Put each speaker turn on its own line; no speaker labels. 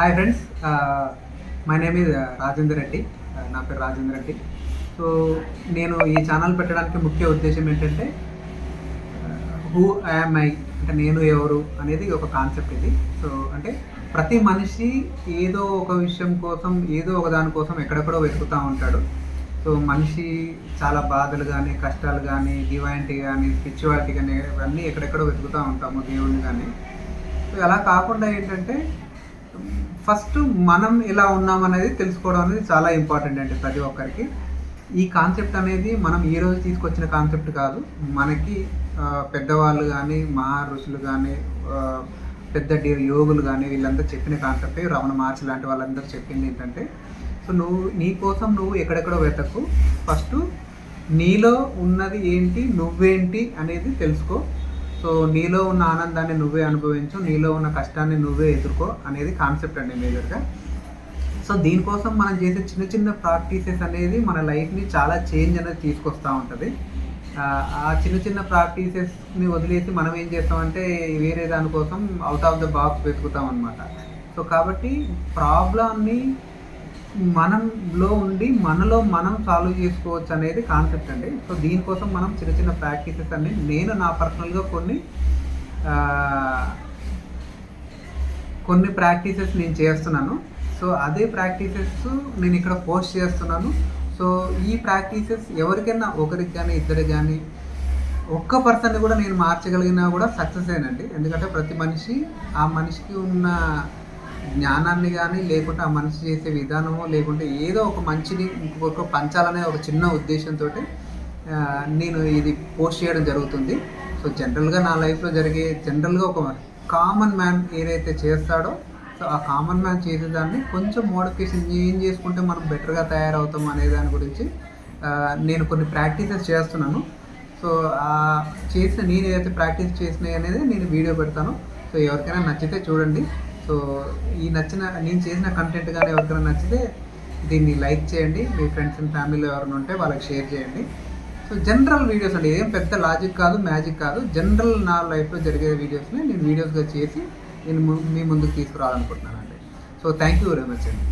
Hi friends, my name is Rajender Reddy. నా పేరు Rajender Reddy. So నేను ఈ ఛానల్ పెట్టడానికి ముఖ్య ఉద్దేశం ఏంటంటే హూ యామ్ ఐ, అంటే నేను ఎవరు అనేది ఒక కాన్సెప్ట్ ఇది. సో అంటే ప్రతి మనిషి ఏదో ఒక విషయం కోసం, ఏదో ఒక దానికోసం ఎక్కడెక్కడో వెతుకుతూ ఉంటాడు. సో మనిషి చాలా బాధలు కానీ, కష్టాలు కానీ, డివైనిటీ కానీ, స్పిరిచువాలిటీ కానీ ఇవన్నీ ఎక్కడెక్కడో వెతుకుతూ ఉంటాము, దేవుడిని కానీ. సో అలా కాకుండా ఏంటంటే ఫస్ట్ మనం ఎలా ఉన్నామనేది తెలుసుకోవడం అనేది చాలా ఇంపార్టెంట్ అండి ప్రతి ఒక్కరికి. ఈ కాన్సెప్ట్ అనేది మనం ఈరోజు తీసుకొచ్చిన కాన్సెప్ట్ కాదు. మనకి పెద్దవాళ్ళు కానీ, మహా ఋషులు కానీ, పెద్ద యోగులు కానీ వీళ్ళంతా చెప్పిన కాన్సెప్టే. రమణ మహర్షి లాంటి వాళ్ళందరూ చెప్పింది ఏంటంటే, సో నీ కోసం నువ్వు ఎక్కడెక్కడో వెతకు, ఫస్ట్ నీలో ఉన్నది ఏంటి, నువ్వేంటి అనేది తెలుసుకో. సో నీలో ఉన్న ఆనందాన్ని నువ్వే అనుభవించు, నీలో ఉన్న కష్టాన్ని నువ్వే ఎదుర్కో అనేది కాన్సెప్ట్ అండి మేజర్గా. సో దీనికోసం మనం చేసే చిన్న చిన్న ప్రాక్టీసెస్ అనేది మన లైఫ్ని చాలా చేంజ్ అనేది తీసుకొస్తూ ఉంటుంది. ఆ చిన్న చిన్న ప్రాక్టీసెస్ని వదిలేసి మనం ఏం చేస్తామంటే వేరే దానికోసం అవుట్ ఆఫ్ ద బాక్స్ వెతుకుతాం అనమాట. సో కాబట్టి ప్రాబ్లమ్ని మనంలో ఉండి మనలో మనం సాల్వ్ చేసుకోవచ్చు అనేది కాన్సెప్ట్ అండి. సో దీనికోసం మనం చిన్న చిన్న ప్రాక్టీసెస్ అన్ని నేను నా పర్సనల్గా కొన్ని ప్రాక్టీసెస్ నేను చేస్తున్నాను. సో అదే ప్రాక్టీసెస్ నేను ఇక్కడ పోస్ట్ చేస్తున్నాను. సో ఈ ప్రాక్టీసెస్ ఎవరికైనా ఒకరికి కానీ, ఇద్దరికి కానీ, ఒక్క పర్సన్ని కూడా నేను మార్చగలిగినా కూడా సక్సెస్ అయినండి. ఎందుకంటే ప్రతి మనిషి ఆ మనిషికి ఉన్న జ్ఞానాన్ని కానీ, లేకుంటే ఆ మనిషి చేసే విధానమో, లేకుంటే ఏదో ఒక మంచిని ఇంకొక పంచాలనే ఒక చిన్న ఉద్దేశంతో నేను ఇది పోస్ట్ చేయడం జరుగుతుంది. సో జనరల్గా నా లైఫ్లో జనరల్గా ఒక కామన్ మ్యాన్ ఏదైతే చేస్తాడో, సో ఆ కామన్ మ్యాన్ చేసేదాన్ని కొంచెం మోడిఫికేషన్ ఏం చేసుకుంటే మనం బెటర్గా తయారవుతాం అనే దాని గురించి నేను కొన్ని ప్రాక్టీసెస్ చేస్తున్నాను. సో నేను ఏదైతే ప్రాక్టీస్ చేసినాయి అనేది నేను వీడియో పెడతాను. సో ఎవరికైనా నచ్చితే చూడండి. సో నేను చేసిన కంటెంట్ కానీ ఎవరికైనా నచ్చితే దీన్ని లైక్ చేయండి. మీ ఫ్రెండ్స్ అండ్ ఫ్యామిలీలో ఎవరైనా ఉంటే వాళ్ళకి షేర్ చేయండి. సో జనరల్ వీడియోస్ అండి, ఏం పెద్ద లాజిక్ కాదు, మ్యాజిక్ కాదు, జనరల్ నా లైఫ్లో జరిగే వీడియోస్ని నేను వీడియోస్గా చేసి నేను మీ ముందుకు తీసుకురావాలనుకుంటున్నాను అండి. So thank you very much అండి.